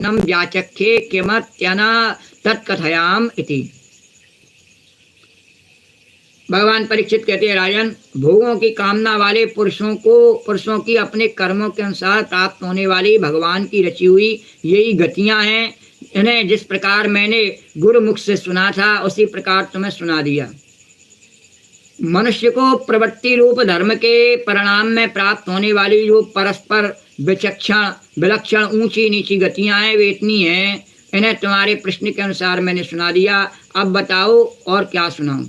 नम व्याचख्ये किमत्यना तत्कथयाम इति। भगवान परीक्षित कहते हैं, राजन, भोगों की कामना वाले पुरुषों की अपने कर्मों के अनुसार प्राप्त होने वाली भगवान की रची हुई यही गतियां हैं। इन्हें जिस प्रकार मैंने गुरुमुख से सुना था उसी प्रकार तुम्हें सुना दिया। मनुष्य को प्रवृत्ति रूप धर्म के परिणाम में प्राप्त होने वाली जो परस्पर विलक्षण ऊंची नीची गतियां हैं वे इतनी हैं। इन्हें तुम्हारे प्रश्न के अनुसार मैंने सुना दिया। अब बताओ और क्या सुनाऊं।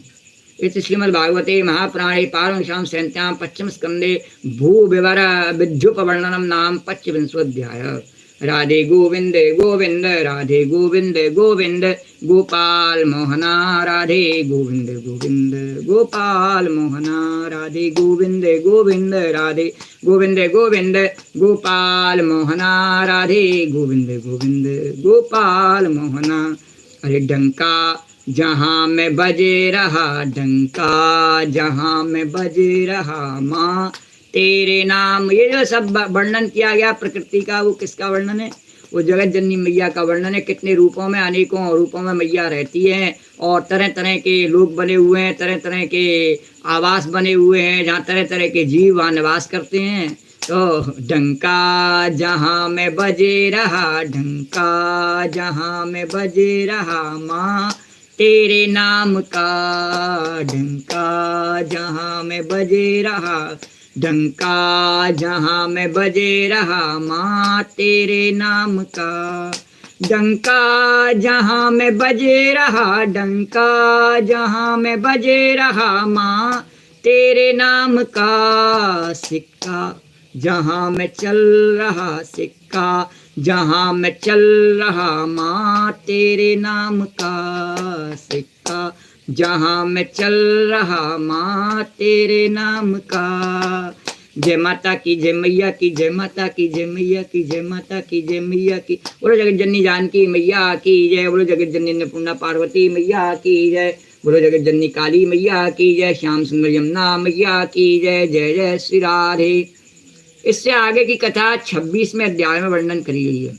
इस श्रीमद्भागवते महापुराणे पारमश्याम संहितायां पंचम स्कंदे भू विवर विद्युपवर्णनम नाम 25वाध्याय। राधे गोविंद गोविंद राधे गोविंद गोविंद गोपाल मोहना राधे गोविंद गोविंद गोपाल मोहना राधे गोविंद गोविंद राधे गोविंद गोविंद गोपाल मोहना राधे गोविंद गोविंद गोपाल मोहना। अरे डंका जहाँ मैं बजे रहा, डंका जहाँ मैं बजे रहा, माँ तेरे नाम। ये जो सब वर्णन किया गया प्रकृति का, वो किसका वर्णन है? वो जगत जननी मैया का वर्णन है। कितने रूपों में, अनेकों रूपों में मैया रहती हैं और तरह तरह के लोग बने हुए हैं, तरह तरह के आवास बने हुए हैं जहाँ तरह तरह के जीव वहाँ निवास करते हैं। तो डंका जहाँ मैं बजे रहा, डंका जहाँ मैं बजे रहा, माँ तेरे नाम का। डंका जहाँ मैं बजे रहा, डंका जहाँ मैं बजे रहा, माँ तेरे नाम का। डंका जहाँ मैं बजे रहा, डंका जहाँ मैं बजे रहा, माँ तेरे नाम का। सिक्का जहाँ मैं चल रहा, सिक्का जहाँ मैं चल रहा, माँ तेरे नाम का। सिक्का जहाँ मैं चल रहा, माँ तेरे नाम का। जय माता की, जय मैया की, जय माता की, जय मैया की, जय माता की, जय मैया की। बोलो जगत जननी जानकी मैया की जय। बोलो जगत जननी अन्नपूर्णा पार्वती मैया की जय। बोलो जगत जननी काली मैया की जय। श्याम सुंदर यमुना मैया की जय। जय जय श्री राधे। इससे आगे की कथा 26वें अध्याय में वर्णन करी गई है।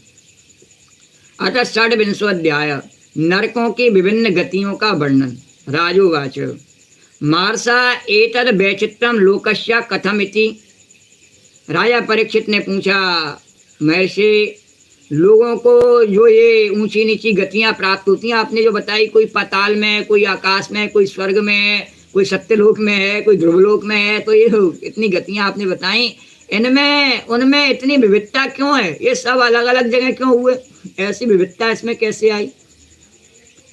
अतः 26वां अध्याय नरकों की विभिन्न गतियों का वर्णन। राजोवाच मार्सा एतद वैचित्रम लोकस्य कथमिति। राजा परीक्षित ने पूछा, महर्षि, लोगों को जो ये ऊंची नीची गतियां प्राप्त होती हैं, आपने जो बताई, कोई पाताल में, कोई आकाश में, कोई स्वर्ग में, कोई सत्यलोक में है, कोई ध्रुवलोक में है, तो ये इतनी गतियां आपने बताई, इनमें उनमें इतनी विविधता क्यों है? ये सब अलग अलग जगह क्यों हुए? ऐसी विविधता इसमें कैसे आई?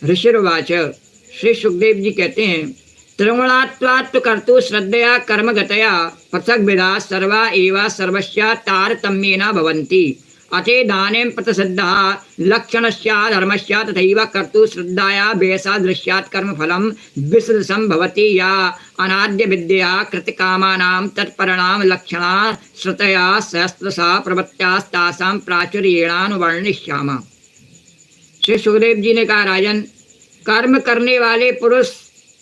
ऋषिर्वाच, श्री सुखदेव जी कहते हैं, त्रिगुणात्वात् कर्तु श्रद्धया कर्म गतया पृथक विधा सर्वा एवा सर्वस्या तारतम्येन भवन्ति। अते दानें प्रतिसिद्धा लक्षणस्या धर्मस्या तथैव कर्तु श्रद्धाया वैसादृश्यात् कर्मफलं विसदृशं भवति। या अनाद्य विद्या कृतकामानां तत्परिणाम लक्षणा श्रुतया सहस्रशः प्रवृत्त्यास्तासां प्राचुर्येणानुवर्णिष्यामः। श्री सुखदेव जी ने कहा, राजन, कर्म करने वाले पुरुष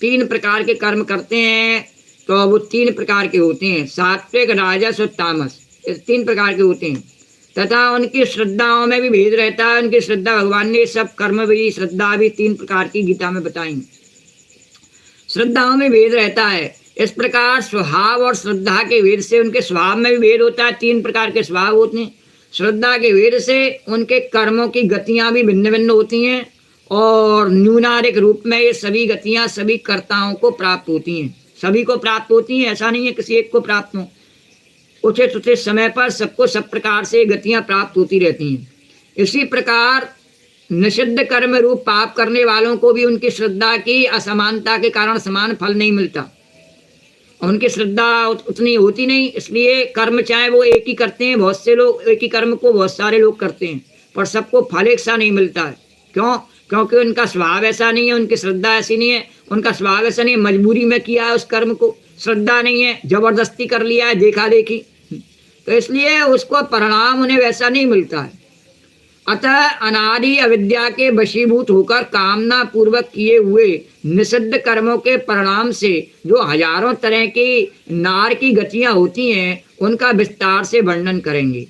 3 प्रकार के कर्म करते हैं। तो वो 3 प्रकार के होते हैं, सात्विक, राजस और तामस। 3 प्रकार के होते हैं तथा उनकी श्रद्धाओं में भी भेद रहता है। उनकी श्रद्धा, भगवान ने सब कर्म भी, श्रद्धा भी 3 प्रकार की गीता में बताई। श्रद्धाओं में भेद रहता है। इस प्रकार स्वभाव और श्रद्धा के भेद से उनके स्वभाव में भी भेद होता है। 3 प्रकार के स्वभाव होते हैं। श्रद्धा के भेद से उनके कर्मों की गतियां भी भिन्न भिन्न होती हैं और न्यूनाधिक रूप में ये सभी गतियां सभी कर्ताओं को प्राप्त होती हैं। सभी को प्राप्त होती हैं, ऐसा नहीं है किसी एक को प्राप्त हो। उचित उचित समय पर सबको सब प्रकार से गतियां प्राप्त होती रहती हैं। इसी प्रकार निषिद्ध कर्म रूप पाप करने वालों को भी उनकी श्रद्धा की असमानता के कारण समान फल नहीं मिलता। उनकी श्रद्धा उतनी होती नहीं, इसलिए कर्म चाहे वो एक ही करते हैं, बहुत से लोग एक ही कर्म को बहुत सारे लोग करते हैं, पर सबको फल एक सा नहीं मिलता है। क्यों? क्योंकि उनका स्वभाव ऐसा नहीं है, उनकी श्रद्धा ऐसी नहीं है, उनका स्वभाव ऐसा नहीं है, मजबूरी में किया है उस कर्म को, श्रद्धा नहीं है, जबरदस्ती कर लिया है, देखा देखी, तो इसलिए उसको परिणाम उन्हें वैसा नहीं मिलता है। अतः अनादि अविद्या के वशीभूत होकर कामना पूर्वक किए हुए निषिद्ध कर्मों के परिणाम से जो हजारों तरह की नार की गतियां होती हैं, उनका विस्तार से वर्णन करेंगे।